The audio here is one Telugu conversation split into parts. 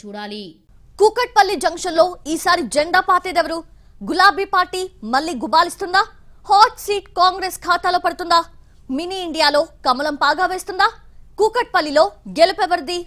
చూడాలి. కూకట్పల్లి జంక్షన్ లో ఈసారి జెండా పాతేదెవరు? గులాబీ పార్టీ మళ్ళీ గుబాలిస్తుందా? హాట్ సీట్ కాంగ్రెస్ ఖాతాలో పడుతుందా? మినీ ఇండియాలో కమలం పాగా వేస్తుందా? కూకట్పల్లిలో గెలుపెవరిది?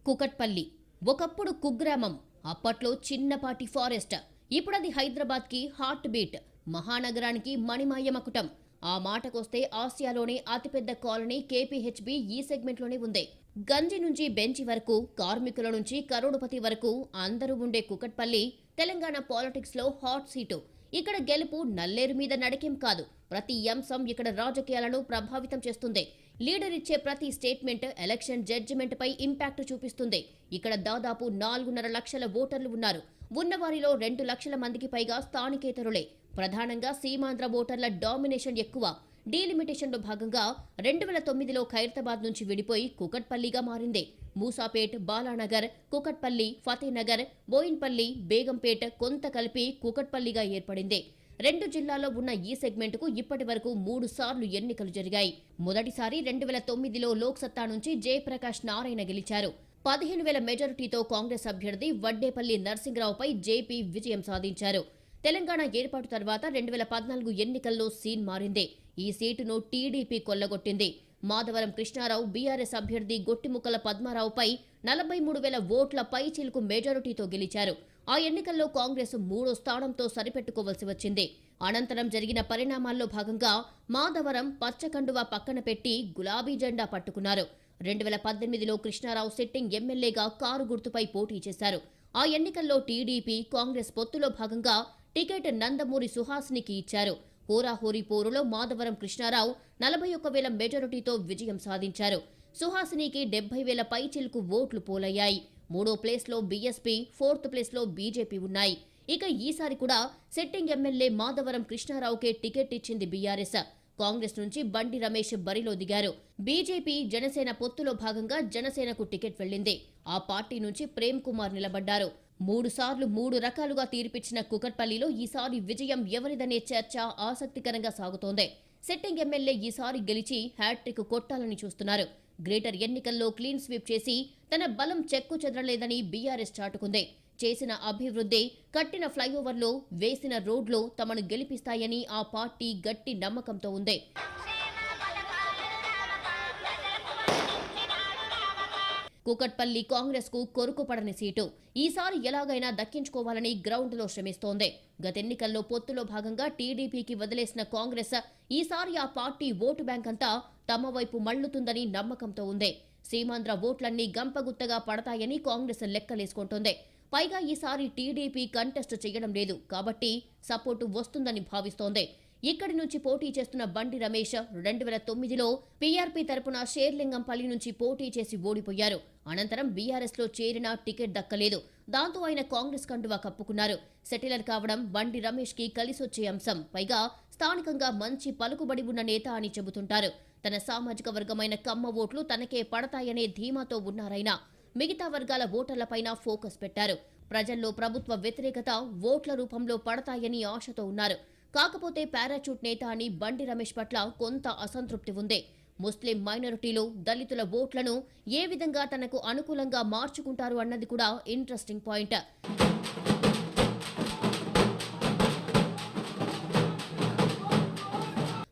కూకట్పల్లి ఒకప్పుడు కుగ్రామం, అప్పట్లో చిన్నపాటి ఫారెస్ట్. ఇప్పుడది హైదరాబాద్ కి హార్ట్ బీట్, మహానగరానికి మణిమాయ మకుటం. ఆ మాటకొస్తే ఆసియాలోనే అతిపెద్ద కాలనీ కేపీహెచ్బీ ఈ సెగ్మెంట్లోనే ఉంది. గంజి నుంచి బెంచి వరకు, కార్మికుల నుంచి కరోడుపతి వరకు అందరూ ఉండే కూకట్పల్లి తెలంగాణ పాలిటిక్స్ లో హాట్ సీటు. ఇక్కడ గెలుపు నల్లేరు మీద నడికేం కాదు. ప్రతి అంశం ఇక్కడ రాజకీయాలను ప్రభావితం చేస్తుంది. లీడర్ ఇచ్చే ప్రతి స్టేట్మెంట్ ఎలక్షన్ జడ్జిమెంట్ పై ఇంపాక్ట్ చూపిస్తుంది. ఇక్కడ దాదాపు 4.5 లక్షల ఓటర్లు ఉన్నారు. ఉన్నవారిలో 2 లక్షల మందికి పైగా స్థానికేతరులే. ప్రధానంగా సీమాంధ్ర ఓటర్ల డామినేషన్ ఎక్కువ. డీలిమిటేషన్లో భాగంగా 2009లో ఖైరతాబాద్ నుంచి విడిపోయి కూకట్పల్లిగా మారింది. మూసాపేట్, బాలానగర్, కూకట్పల్లి, ఫతేనగర్, బోయిన్పల్లి, బేగంపేట్ కొంత కలిపి కూకట్పల్లిగా ఏర్పడింది. 2 జిల్లాల్లో ఉన్న ఈ సెగ్మెంట్కు ఇప్పటి వరకు 3 సార్లు ఎన్నికలు జరిగాయి. మొదటిసారి 2009లో లోక్సత్తా నుంచి జయప్రకాష్ నారాయణ గెలిచారు. 15,000 మెజారిటీతో కాంగ్రెస్ అభ్యర్థి వడ్డేపల్లి నరసింగరావుపై జేపీ విజయం సాధించారు. తెలంగాణ ఏర్పాటు తర్వాత 2014 ఎన్నికల్లో సీన్ మారింది. ఈ సీటును టీడీపీ కొల్లగొట్టింది. మాధవరం కృష్ణారావు బీఆర్ఎస్ అభ్యర్థి గొట్టిముక్కల పద్మారావుపై 43,000 ఓట్ల పైచిలుకు మెజారిటీతో గెలిచారు. ఆ ఎన్నికల్లో కాంగ్రెస్ 3వ స్థానంతో సరిపెట్టుకోవలసి వచ్చింది. అనంతరం జరిగిన పరిణామాల్లో భాగంగా మాధవరం పచ్చకండువా పక్కన పెట్టి గులాబీ జెండా పట్టుకున్నారు. 2018లో కృష్ణారావు సిట్టింగ్ ఎమ్మెల్యేగా కారు గుర్తుపై పోటీ చేశారు. ఆ ఎన్నికల్లో టీడీపీ కాంగ్రెస్ పొత్తులో భాగంగా టికెట్ నందమూరి సుహాసినికి ఇచ్చారు. హోరాహోరీ పోరులో మాధవరం కృష్ణారావు 41,000 మెజారిటీతో విజయం సాధించారు. సుహాసినికి 70,000 పైచిలుకు ఓట్లు పోలయ్యాయి. 3వ ప్లేస్లో బీఎస్పీ, 4th ప్లేస్లో బీజేపీ ఉన్నాయి. ఇక ఈసారి కూడా సిట్టింగ్ ఎమ్మెల్యే మాధవరం కృష్ణారావుకే టికెట్ ఇచ్చింది బీఆర్ఎస్. కాంగ్రెస్ నుంచి బండి రమేష్ బరిలో దిగారు. బీజేపీ జనసేన పొత్తులో భాగంగా జనసేనకు టికెట్ వెళ్లింది. ఆ పార్టీ నుంచి ప్రేమ్ కుమార్ నిలబడ్డారు. 3 సార్లు 3 రకాలుగా తీర్పిచ్చిన కూకట్పల్లిలో ఈసారి విజయం ఎవరిదనే చర్చ ఆసక్తికరంగా సాగుతోంది. సిట్టింగ్ ఎమ్మెల్యే ఈసారి గెలిచి హ్యాట్రిక్ కొట్టాలని చూస్తున్నారు. గ్రేటర్ ఎన్నికల్లో క్లీన్ స్వీప్ చేసి తన బలం చెక్కు చెదరలేదని బీఆర్ఎస్ చాటుకుంది. చేసిన అభివృద్ధి, కట్టిన ఫ్లైఓవర్లో, వేసిన రోడ్లు తమను గెలిపిస్తాయని ఆ పార్టీ గట్టి నమ్మకంతో ఉంది. కూకట్పల్లి కాంగ్రెస్ కు కొరుకుపడని సీటు. ఈసారి ఎలాగైనా దక్కించుకోవాలని గ్రౌండ్ లో శ్రమిస్తోంది. గతెన్నికల్లో పొత్తులో భాగంగా టీడీపీకి వదిలేసిన కాంగ్రెస్ ఈసారి ఆ పార్టీ ఓటు బ్యాంక్ అంతా తమ వైపు మళ్లుతుందని నమ్మకంతో ఉంది. సీమాంధ్ర ఓట్లన్నీ గంపగుత్తగా పడతాయని కాంగ్రెస్ లెక్కలేసుకుంటోంది. పైగా ఈసారి టీడీపీ కంటెస్ట్ చేయడం లేదు కాబట్టి సపోర్టు వస్తుందని భావిస్తోంది. ఇక్కడి నుంచి పోటీ చేస్తున్న బండి రమేష్ 2009లో పీఆర్పీ తరపున షేర్లింగంపల్లి నుంచి పోటీ చేసి ఓడిపోయారు. అనంతరం బీఆర్ఎస్ లో చేరినా టికెట్ దక్కలేదు. దాంతో ఆయన కాంగ్రెస్ కండువా కప్పుకున్నారు. సెటిలర్ కావడం బండి రమేష్ కి కలిసొచ్చే అంశం. పైగా స్థానికంగా మంచి పలుకుబడి ఉన్న నేత అని చెబుతుంటారు. తన సామాజిక వర్గమైన కమ్మ ఓట్లు తనకే పడతాయనే ధీమాతో ఉన్నారైనా మిగతా వర్గాల ఓటర్లపైన ఫోకస్ పెట్టారు. ప్రజల్లో ప్రభుత్వ వ్యతిరేకత ఓట్ల రూపంలో పడతాయని ఆశతో ఉన్నారు. కాకపోతే పారాచూట్ నేత అని బండి రమేష్ పట్ల కొంత అసంతృప్తి ఉంది. ముస్లిం మైనారిటీలు, దళితుల ఓట్లను ఏ విధంగా తనకు అనుకూలంగా మార్చుకుంటారు అన్నది కూడా ఇంట్రెస్టింగ్ పాయింట్.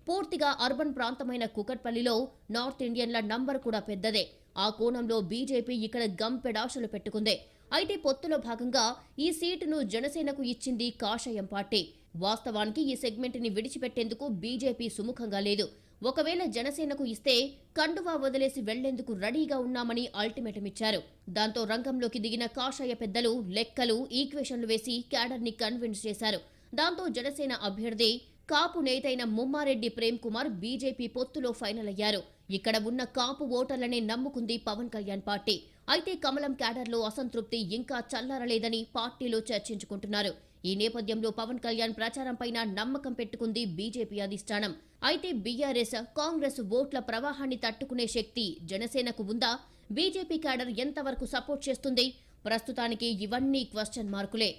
పూర్తిగా అర్బన్ ప్రాంతమైన కూకట్పల్లిలో నార్త్ ఇండియన్ల నంబర్ కూడా పెద్దదే. ఆ కోణంలో బీజేపీ ఇక్కడ గంపెడాశలు పెట్టుకుంది. అయితే పొత్తులో భాగంగా ఈ సీటును జనసేనకు ఇచ్చింది కాషాయం పార్టీ. వాస్తవానికి ఈ సెగ్మెంట్ ని విడిచిపెట్టేందుకు బీజేపీ సుముఖంగా లేదు. ఒకవేళ జనసేనకు ఇస్తే కండువా వదిలేసి వెళ్లేందుకు రెడీగా ఉన్నామని అల్టిమేటం ఇచ్చారు. దాంతో రంగంలోకి దిగిన కాషాయ పెద్దలు లెక్కలు, ఈక్వేషన్లు వేసి క్యాడర్ ని కన్విన్స్ చేశారు. దాంతో జనసేన అభ్యర్థి కాపు నేతైన ముమ్మారెడ్డి ప్రేమ్ కుమార్ బీజేపీ పొత్తులో ఫైనల్ అయ్యారు. ఇక్కడ ఉన్న కాపు ఓటర్లనే నమ్ముకుంది పవన్ కళ్యాణ్ పార్టీ. అయితే కమలం క్యాడర్లో అసంతృప్తి ఇంకా చల్లారలేదని పార్టీలో చర్చించుకుంటున్నారు. ఈ నేపథ్యంలో పవన్ కళ్యాణ్ ప్రచారంపైన నమ్మకం పెట్టుకుంది బీజేపీ అధిష్టానం. అయితే బీఆర్ఎస్, కాంగ్రెస్ ఓట్ల ప్రవాహాన్ని తట్టుకునే శక్తి జనసేనకు ఉందా? బీజేపీ క్యాడర్ ఎంతవరకు సపోర్ట్ చేస్తుంది? ప్రస్తుతానికి ఇవన్నీ క్వశ్చన్ మార్కులే.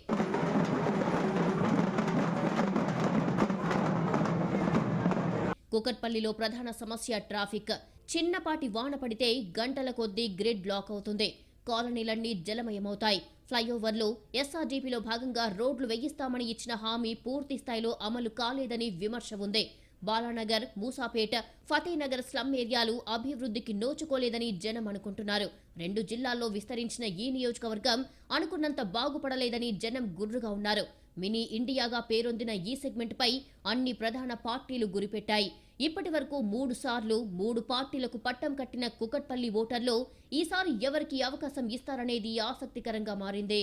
కూకట్పల్లిలో ప్రధాన సమస్య ట్రాఫిక్. చిన్నపాటి వాన పడితే గంటల కొద్దీ గ్రిడ్ బ్లాక్ అవుతుంది. కాలనీలన్నీ జలమయమవుతాయి. ఫ్లైఓవర్లు, ఎస్ఆర్డీపీలో భాగంగా రోడ్లు వేయిస్తామని ఇచ్చిన హామీ పూర్తి స్థాయిలో అమలు కాలేదని విమర్శ ఉంది. బాలానగర్, మూసాపేట, ఫతేనగర్ స్లమ్ ఏరియాలు అభివృద్ధికి నోచుకోలేదని జనం అనుకుంటున్నారు. 2 జిల్లాల్లో విస్తరించిన ఈ నియోజకవర్గం అనుకున్నంత బాగుపడలేదని జనం గుర్రుగా ఉన్నారు. మినీ ఇండియాగా పేరొందిన ఈ సెగ్మెంట్ పై అన్ని ప్రధాన పార్టీలు గురిపెట్టాయి. ఇప్పటి వరకు 3 సార్లు 3 పార్టీలకు పట్టం కట్టిన కుకట్పల్లి ఓటర్లు ఈసారి ఎవరికి అవకాశం ఇస్తారనేది ఆసక్తికరంగా మారింది.